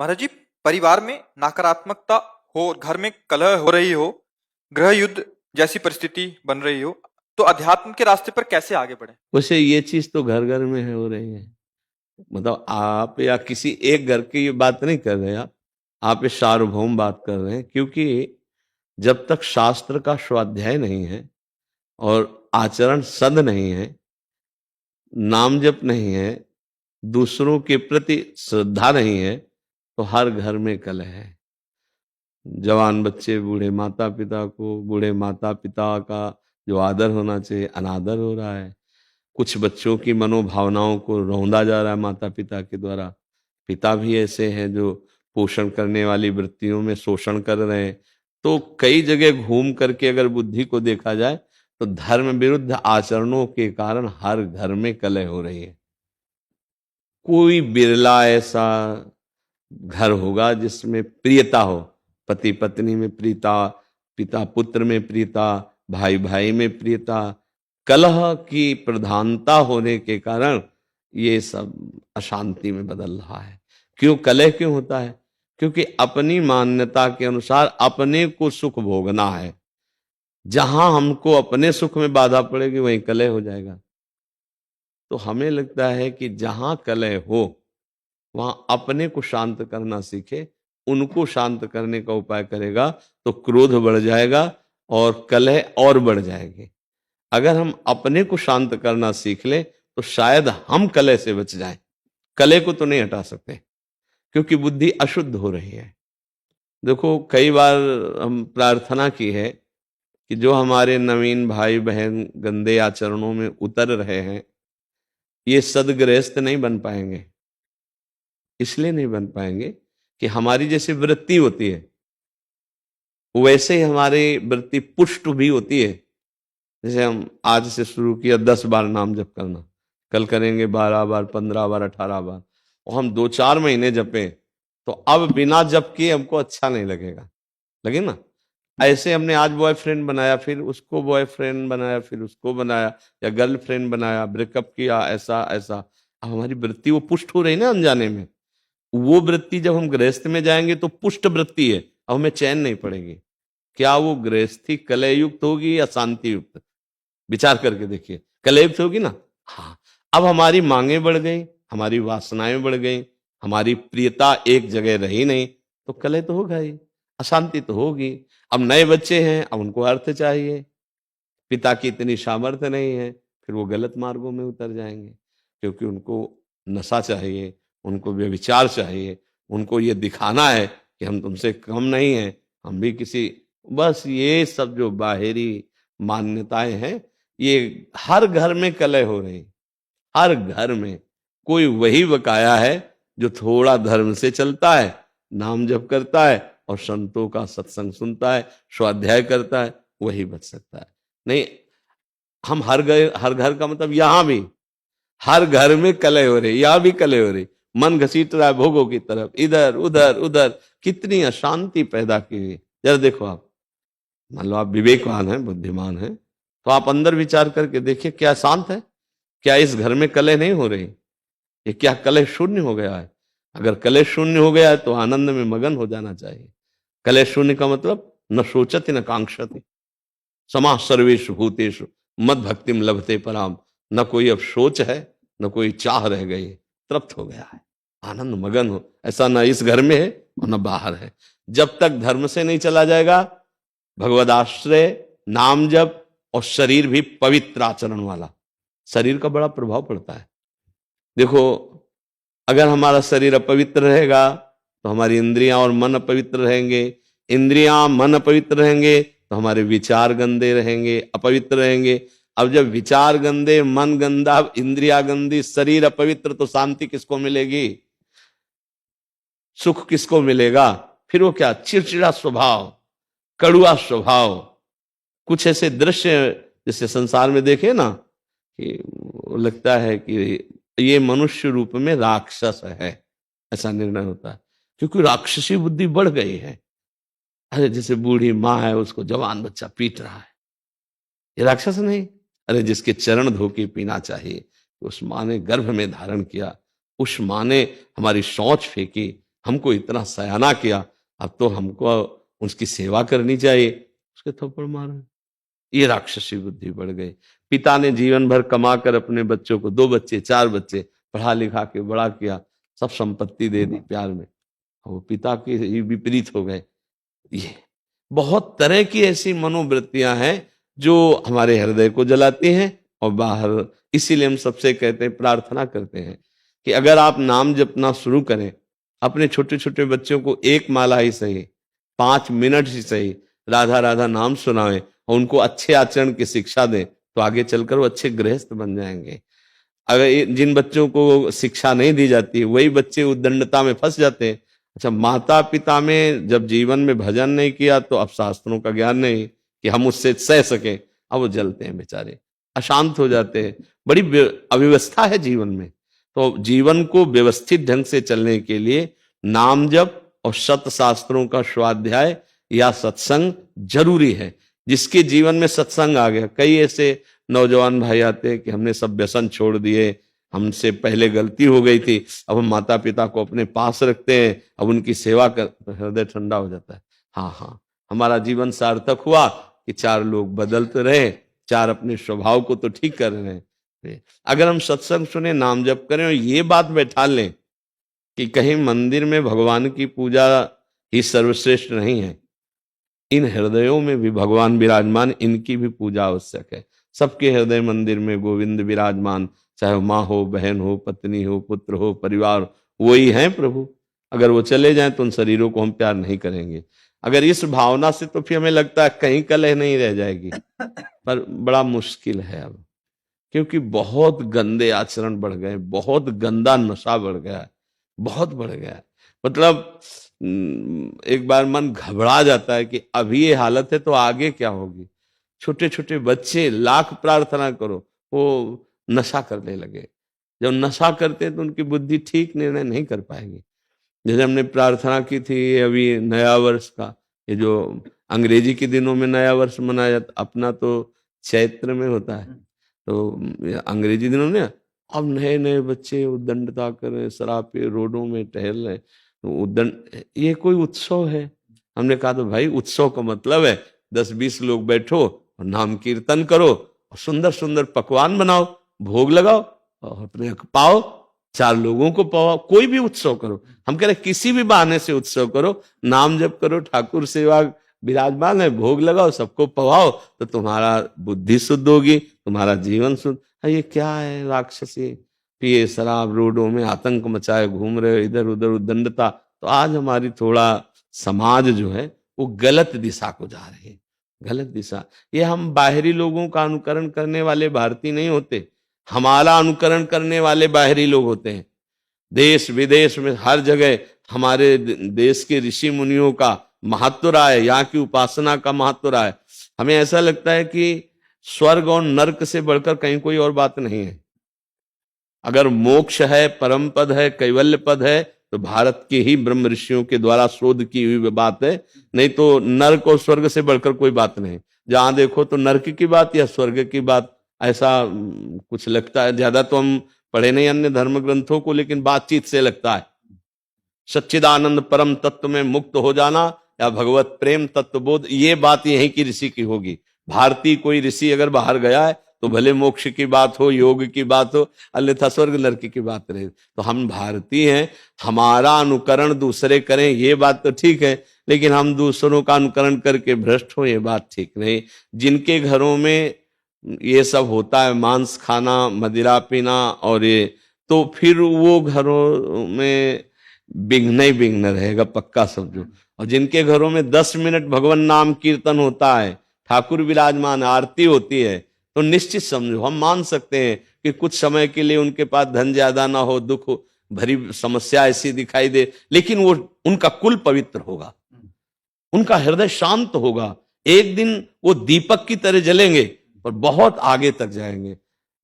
महाराज जी, परिवार में नकारात्मकता हो, घर में कलह हो रही हो, गृह युद्ध जैसी परिस्थिति बन रही हो, तो अध्यात्म के रास्ते पर कैसे आगे बढ़े? वैसे ये चीज तो घर घर में है, हो रही है। मतलब आप या किसी एक घर की ये बात नहीं कर रहे, आप ये सार्वभौम बात कर रहे हैं। क्योंकि जब तक शास्त्र का स्वाध्याय नहीं है और आचरण सद नहीं है, नाम जप नहीं है, दूसरों के प्रति श्रद्धा नहीं है, तो हर घर में कलह है। जवान बच्चे बूढ़े माता पिता का जो आदर होना चाहिए अनादर हो रहा है। कुछ बच्चों की मनोभावनाओं को रौंदा जा रहा है माता पिता के द्वारा। पिता भी ऐसे हैं जो पोषण करने वाली वृत्तियों में शोषण कर रहे हैं। तो कई जगह घूम करके अगर बुद्धि को देखा जाए तो धर्म विरुद्ध आचरणों के कारण हर घर में कलह हो रही है। कोई बिरला ऐसा घर होगा जिसमें प्रियता हो, पति पत्नी में प्रियता, पिता पुत्र में प्रियता, भाई भाई में प्रियता। कलह की प्रधानता होने के कारण ये सब अशांति में बदल रहा है। क्यों कलह क्यों होता है? क्योंकि अपनी मान्यता के अनुसार अपने को सुख भोगना है। जहां हमको अपने सुख में बाधा पड़ेगी वहीं कलह हो जाएगा। तो हमें लगता है कि जहां कलह हो वहां अपने को शांत करना सीखे। उनको शांत करने का उपाय करेगा तो क्रोध बढ़ जाएगा और कलह और बढ़ जाएगी। अगर हम अपने को शांत करना सीख ले तो शायद हम कलह से बच जाएं। कलह को तो नहीं हटा सकते क्योंकि बुद्धि अशुद्ध हो रही है। देखो, कई बार हम प्रार्थना की है कि जो हमारे नवीन भाई बहन गंदे आचरणों में उतर रहे हैं, ये सदगृहस्थ नहीं बन पाएंगे। इसलिए नहीं बन पाएंगे कि हमारी जैसे वृत्ति होती है वैसे ही हमारी वृत्ति पुष्ट भी होती है। जैसे हम आज से शुरू किया 10 बार नाम जप करना, कल करेंगे 12 बार, 15 बार, 18 बार, और हम 2-4 महीने जपें तो अब बिना जप किए हमको अच्छा नहीं लगेगा। लगे ना? ऐसे हमने आज बॉयफ्रेंड बनाया, फिर उसको बॉयफ्रेंड बनाया, फिर उसको बनाया, या गर्लफ्रेंड बनाया, ब्रेकअप किया, ऐसा ऐसा। अब हमारी वृत्ति वो पुष्ट हो रही ना अनजाने में। वो वृत्ति जब हम गृहस्थ में जाएंगे तो पुष्ट वृत्ति है, अब हमें चैन नहीं पड़ेगी। क्या वो गृहस्थी कलह युक्त होगी या शांति युक्त? विचार करके देखिए, कलह युक्त होगी ना। हाँ, अब हमारी मांगे बढ़ गई, हमारी वासनाएं बढ़ गई, हमारी प्रियता एक जगह रही नहीं, तो कलह तो होगा ही, अशांति तो होगी। अब नए बच्चे हैं, अब उनको अर्थ चाहिए, पिता की इतनी सामर्थ्य नहीं है, फिर वो गलत मार्गों में उतर जाएंगे। क्योंकि उनको नशा चाहिए, उनको व्यभिचार चाहिए, उनको ये दिखाना है कि हम तुमसे कम नहीं हैं, हम भी किसी। बस ये सब जो बाहरी मान्यताएं हैं, ये हर घर में कलह हो रही। हर घर में कोई वही बकाया है जो थोड़ा धर्म से चलता है, नाम जप करता है और संतों का सत्संग सुनता है, स्वाध्याय करता है, वही बच सकता है। नहीं, हम हर घर का मतलब यहां भी हर घर में कलह हो रही, यहां भी कलह हो रही। मन घसीट रहा है भोगों की तरफ, इधर उधर उधर, कितनी अशांति पैदा की हुई। जरा देखो आप, मान लो आप विवेकवान हैं, बुद्धिमान हैं, तो आप अंदर विचार करके देखिए, क्या शांत है? क्या इस घर में कलह नहीं हो रही? ये क्या कलह शून्य हो गया है? अगर कलह शून्य हो गया है तो आनंद में मगन हो जाना चाहिए। कलह शून्य का मतलब न सोचति न कांक्षति, समाः सर्वेषु भूतेषु मद भक्तिम लभते पराम। न कोई अब सोच है, न कोई चाह रह गई, तृप्त हो गया है, आनंद मगन हो। ऐसा न इस घर में है और न बाहर है। जब तक धर्म से नहीं चला जाएगा, भगवदाश्रय, नाम जप और शरीर भी पवित्र आचरण वाला, शरीर का बड़ा प्रभाव पड़ता है। देखो, अगर हमारा शरीर अपवित्र रहेगा तो हमारी इंद्रियां और मन अपवित्र रहेंगे। इंद्रियां मन अपवित्र रहेंगे तो हमारे विचार गंदे रहेंगे, अपवित्र रहेंगे। अब जब विचार गंदे, मन गंदा, इंद्रिया गंदी, शरीर अपवित्र, तो शांति किसको मिलेगी? सुख किसको मिलेगा? फिर वो क्या, चिड़चिड़ा स्वभाव, कड़ुआ स्वभाव। कुछ ऐसे दृश्य जैसे संसार में देखे ना कि लगता है कि ये मनुष्य रूप में राक्षस है, ऐसा निर्णय होता है। क्योंकि राक्षसी बुद्धि बढ़ गई है। अरे जैसे बूढ़ी माँ है, उसको जवान बच्चा पीट रहा है, ये राक्षस नहीं। अरे जिसके चरण धो के पीना चाहिए, उस माँ ने गर्भ में धारण किया, उस माँ ने हमारी शौच फेंकी, हमको इतना सयाना किया, अब तो हमको उसकी सेवा करनी चाहिए, उसके थप्पड़ मारा। ये राक्षसी बुद्धि बढ़ गई। पिता ने जीवन भर कमा कर अपने बच्चों को, 2 बच्चे 4 बच्चे पढ़ा लिखा के बड़ा किया, सब संपत्ति दे दी प्यार में, वो पिता के ही विपरीत हो गए। ये बहुत तरह की ऐसी मनोवृत्तियां हैं जो हमारे हृदय को जलाती हैं और बाहर। इसीलिए हम सबसे कहते हैं, प्रार्थना करते हैं कि अगर आप नाम जपना शुरू करें, अपने छोटे छोटे बच्चों को 1 माला ही सही, 5 मिनट ही सही राधा राधा नाम सुनाएं और उनको अच्छे आचरण की शिक्षा दें, तो आगे चलकर वो अच्छे गृहस्थ बन जाएंगे। अगर जिन बच्चों को शिक्षा नहीं दी जाती, वही बच्चे उद्दंडता में फंस जाते हैं। अच्छा, माता पिता में जब जीवन में भजन नहीं किया तो अब शास्त्रों का ज्ञान नहीं कि हम उससे सह सके, अब वो जलते हैं बेचारे, अशांत हो जाते हैं। बड़ी अव्यवस्था है जीवन में। तो जीवन को व्यवस्थित ढंग से चलने के लिए नाम जप और सत शास्त्रों का स्वाध्याय या सत्संग जरूरी है। जिसके जीवन में सत्संग आ गया, कई ऐसे नौजवान भाई आते हैं कि हमने सब व्यसन छोड़ दिए, हमसे पहले गलती हो गई थी, अब हम माता पिता को अपने पास रखते हैं, अब उनकी सेवा कर, तो हृदय ठंडा हो जाता है। हाँ, हमारा जीवन सार्थक हुआ कि 4 लोग बदलते रहे, 4 अपने स्वभाव को तो ठीक कर रहे हैं। अगर हम सत्संग सुने, नाम जप करें और ये बात बैठा लें कि कहीं मंदिर में भगवान की पूजा ही सर्वश्रेष्ठ नहीं है, इन हृदयों में भी भगवान विराजमान, इनकी भी पूजा आवश्यक है। सबके हृदय मंदिर में गोविंद विराजमान, चाहे माँ हो, बहन हो, पत्नी हो, पुत्र हो, परिवार, वही है प्रभु। अगर वो चले जाएं तो उन शरीरों को हम प्यार नहीं करेंगे। अगर इस भावना से, तो फिर हमें लगता है कहीं कलह नहीं रह जाएगी, पर बड़ा मुश्किल है अब, क्योंकि बहुत गंदे आचरण बढ़ गए, बहुत गंदा नशा बढ़ गया, बहुत बढ़ गया। मतलब एक बार मन घबरा जाता है कि अभी ये हालत है तो आगे क्या होगी। छोटे छोटे बच्चे, लाख प्रार्थना करो, वो नशा करने लगे। जब नशा करते हैं तो उनकी बुद्धि ठीक निर्णय नहीं कर पाएगी। जैसे हमने प्रार्थना की थी अभी नया वर्ष का, ये जो अंग्रेजी के दिनों में नया वर्ष मनाया जाता, अपना तो चैत्र में होता है, तो अंग्रेजी दिनों में अब नए नए बच्चे उद्दंडता कर रहे, शराब पे रोडों में टहल रहे, उद्दंड, ये कोई उत्सव है? हमने कहा तो भाई उत्सव का मतलब है 10-20 लोग बैठो और नाम कीर्तन करो और सुंदर सुंदर पकवान बनाओ, भोग लगाओ और अपने पाओ, 4 लोगों को पाओ, कोई भी उत्सव करो। हम कह रहे किसी भी बहाने से उत्सव करो, नाम जप करो, ठाकुर सेवा विराजमान है, भोग लगाओ, सबको पवाओ, तो तुम्हारा बुद्धि शुद्ध होगी, तुम्हारा जीवन शुद्ध। ये क्या है? राक्षसी पिए शराब, रोडों में आतंक मचाए घूम रहे, इधर उधर उद्दंडता। तो आज हमारी थोड़ा समाज जो है वो गलत दिशा को जा रही है, गलत दिशा। ये हम बाहरी लोगों का अनुकरण करने वाले भारतीय नहीं होते, हमारा अनुकरण करने वाले बाहरी लोग होते हैं। देश विदेश में हर जगह हमारे देश के ऋषि मुनियों का महत्व रहा है, यहाँ की उपासना का महत्व रहा है। हमें ऐसा लगता है कि स्वर्ग और नर्क से बढ़कर कहीं कोई और बात नहीं है। अगर मोक्ष है, परम पद है, कैवल्य पद है, तो भारत के ही ब्रह्म ऋषियों के द्वारा शोध की हुई बात है, नहीं तो नर्क और स्वर्ग से बढ़कर कोई बात नहीं। जहां देखो तो नर्क की बात या स्वर्ग की बात, ऐसा कुछ लगता है। ज्यादा तो हम पढ़े नहीं अन्य धर्म ग्रंथों को, लेकिन बातचीत से लगता है सच्चिदानंद परम तत्व में मुक्त हो जाना या भगवत प्रेम तत्व बोध, ये बात यहीं की ऋषि की होगी। भारतीय कोई ऋषि अगर बाहर गया है तो भले मोक्ष की बात हो, योग की बात हो, अन्यथा स्वर्ग नरक की बात रहे। तो हम भारतीय हैं, हमारा अनुकरण दूसरे करें ये बात तो ठीक है, लेकिन हम दूसरों का अनुकरण करके भ्रष्ट हो ये बात ठीक नहीं। जिनके घरों में ये सब होता है, मांस खाना, मदिरा पीना और ये, तो फिर वो घरों में विघ्न ही विघ्न रहेगा, पक्का समझो। और जिनके घरों में 10 मिनट भगवान नाम कीर्तन होता है, ठाकुर विराजमान, आरती होती है, तो निश्चित समझो हम मान सकते हैं कि कुछ समय के लिए उनके पास धन ज्यादा ना हो, दुख भरी समस्या ऐसी दिखाई दे, लेकिन वो उनका कुल पवित्र होगा, उनका हृदय शांत होगा। एक दिन वो दीपक की तरह जलेंगे और बहुत आगे तक जाएंगे।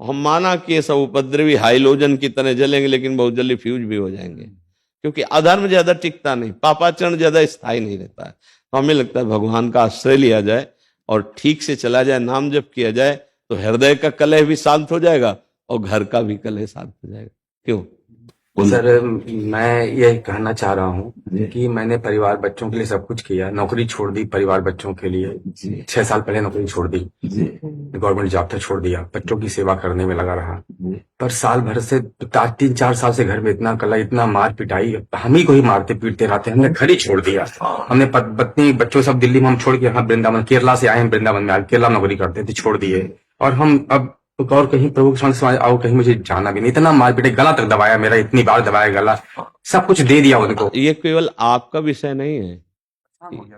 हम माना कि ये सब उपद्रवी हाइलोजन की तरह जलेंगे, लेकिन बहुत जल्दी फ्यूज भी हो जाएंगे, क्योंकि अधर्म ज्यादा टिकता नहीं, पापाचरण ज्यादा स्थायी नहीं रहता है। तो हमें लगता है भगवान का आश्रय लिया जाए और ठीक से चला जाए, नाम जप किया जाए, तो हृदय का कलह भी शांत हो जाएगा और घर का भी कलह शांत हो जाएगा। क्यों? सर, मैं ये कहना चाह रहा हूँ कि मैंने परिवार बच्चों के लिए सब कुछ किया, नौकरी छोड़ दी परिवार बच्चों के लिए। 6 साल पहले नौकरी छोड़ दी, गवर्नमेंट जॉब था, छोड़ दिया, बच्चों की सेवा करने में लगा रहा। पर साल भर से 3-4 साल से घर में इतना कला, इतना मार पिटाई, हम ही को ही मारते पीटते रहते, हमने घर ही छोड़ दिया। हमने पत्नी बच्चों सब दिल्ली में हम छोड़ के यहाँ वृंदावन, केरला से आए हैं, वृंदावन में, केरला में नौकरी करते थे, छोड़ दिए। और हम अब और कहीं प्रभु के सामने आओ, कहीं मुझे जाना भी नहीं, इतना मार पीटे, गला तक दबाया मेरा, इतनी बार दबाया गला, सब कुछ दे दिया उनको। ये केवल आपका विषय नहीं है,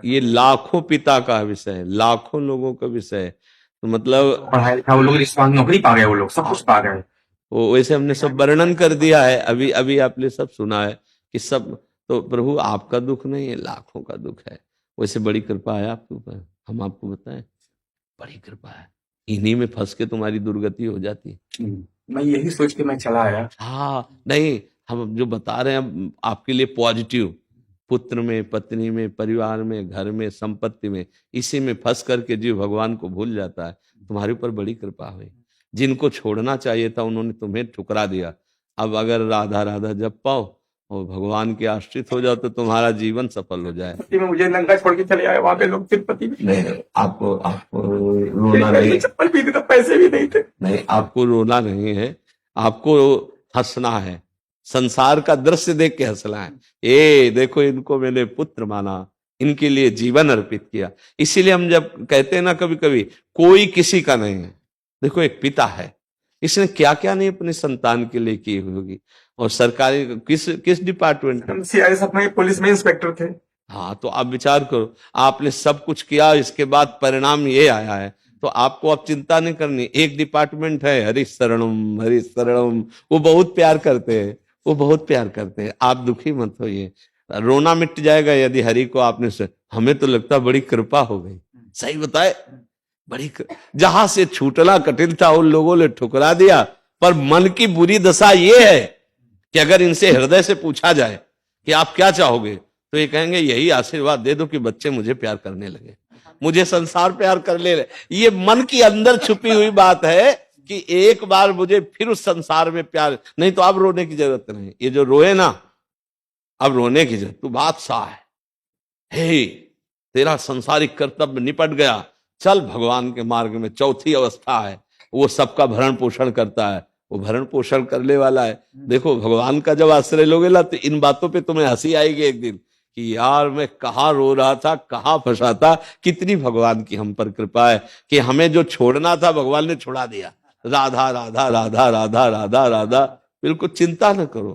ये लाखों पिता का विषय है, लाखों लोगों का विषय है। तो मतलब पढ़ाई लिखा वो लोग, नौकरी पा गए, वो लोग सब कुछ पा गए। वो वैसे हमने सब वर्णन कर दिया है, अभी अभी आपने सब सुना है कि सब, तो प्रभु आपका दुख नहीं है, लाखों का दुख है। वैसे बड़ी कृपा है आपके ऊपर, हम आपको बताएं, बड़ी कृपा है। इन्हीं में फंस के तुम्हारी दुर्गति हो जाती है। मैं यही सोच के मैं चला आया। हाँ नहीं, हम जो बता रहे हैं आपके लिए पॉजिटिव, पुत्र में, पत्नी में, परिवार में, घर में, संपत्ति में, इसी में फंस करके जीव भगवान को भूल जाता है। तुम्हारे ऊपर बड़ी कृपा हुई। जिनको छोड़ना चाहिए था उन्होंने तुम्हें ठुकरा दिया। अब अगर राधा राधा जप पाओ और भगवान के आश्रित हो जाओ तो तुम्हारा जीवन सफल हो जाए। में मुझे नंगा छोड़ के चले आए वहां पे लोग, तिरुपति में। नहीं, आपको आपको रोना नहीं, चप्पल भी थी तो पैसे भी नहीं थे। नहीं, आपको रोना नहीं है, आपको हंसना है, संसार का दृश्य देख के हंसना है। ए देखो, इनको मैंने पुत्र माना, इनके लिए जीवन अर्पित किया। इसीलिए हम जब कहते हैं ना कभी कभी, कोई किसी का नहीं है, देखो एक पिता है, इसने क्या क्या नहीं अपने संतान के लिए की होगी। और सरकारी किस डिपार्टमेंट में, CIS अपने पुलिस में इंस्पेक्टर थे। हाँ, तो आप विचार करो, आपने सब कुछ किया, इसके बाद परिणाम ये आया है, तो आपको अब चिंता नहीं करनी। एक डिपार्टमेंट है हरि शरणम, हरि शरणम, वो बहुत प्यार करते हैं, वो बहुत प्यार करते हैं। आप दुखी मत होइए, रोना मिट जाएगा यदि हरि को आपने हमें तो लगता बड़ी कृपा हो गई, सही बताए, बड़ी जहां से छूटना कठिन था उन लोगों ने ठुकरा दिया। पर मन की बुरी दशा ये है कि अगर इनसे हृदय से पूछा जाए कि आप क्या चाहोगे, तो ये कहेंगे यही आशीर्वाद दे दो कि बच्चे मुझे प्यार करने लगे, मुझे संसार प्यार करने लगे। ये मन की अंदर छुपी हुई बात है कि एक बार मुझे फिर उस संसार में प्यार, नहीं तो अब रोने की जरूरत नहीं। ये जो रोए ना, अब रोने की जरूरत, तू बादशाह है, हे तेरा संसारिक कर्तव्य निपट गया, चल भगवान के मार्ग में। चौथी अवस्था है, वो सबका भरण पोषण करता है, वो भरण पोषण करने वाला है। देखो भगवान का जब आश्रय लोगे ना, तो इन बातों पे तुम्हें हंसी आएगी एक दिन कि यार मैं कहाँ रो रहा था, कहाँ फंसा था। कितनी भगवान की हम पर कृपा है कि हमें जो छोड़ना था भगवान ने छुड़ा दिया। राधा राधा राधा राधा राधा राधा, बिल्कुल चिंता न करो।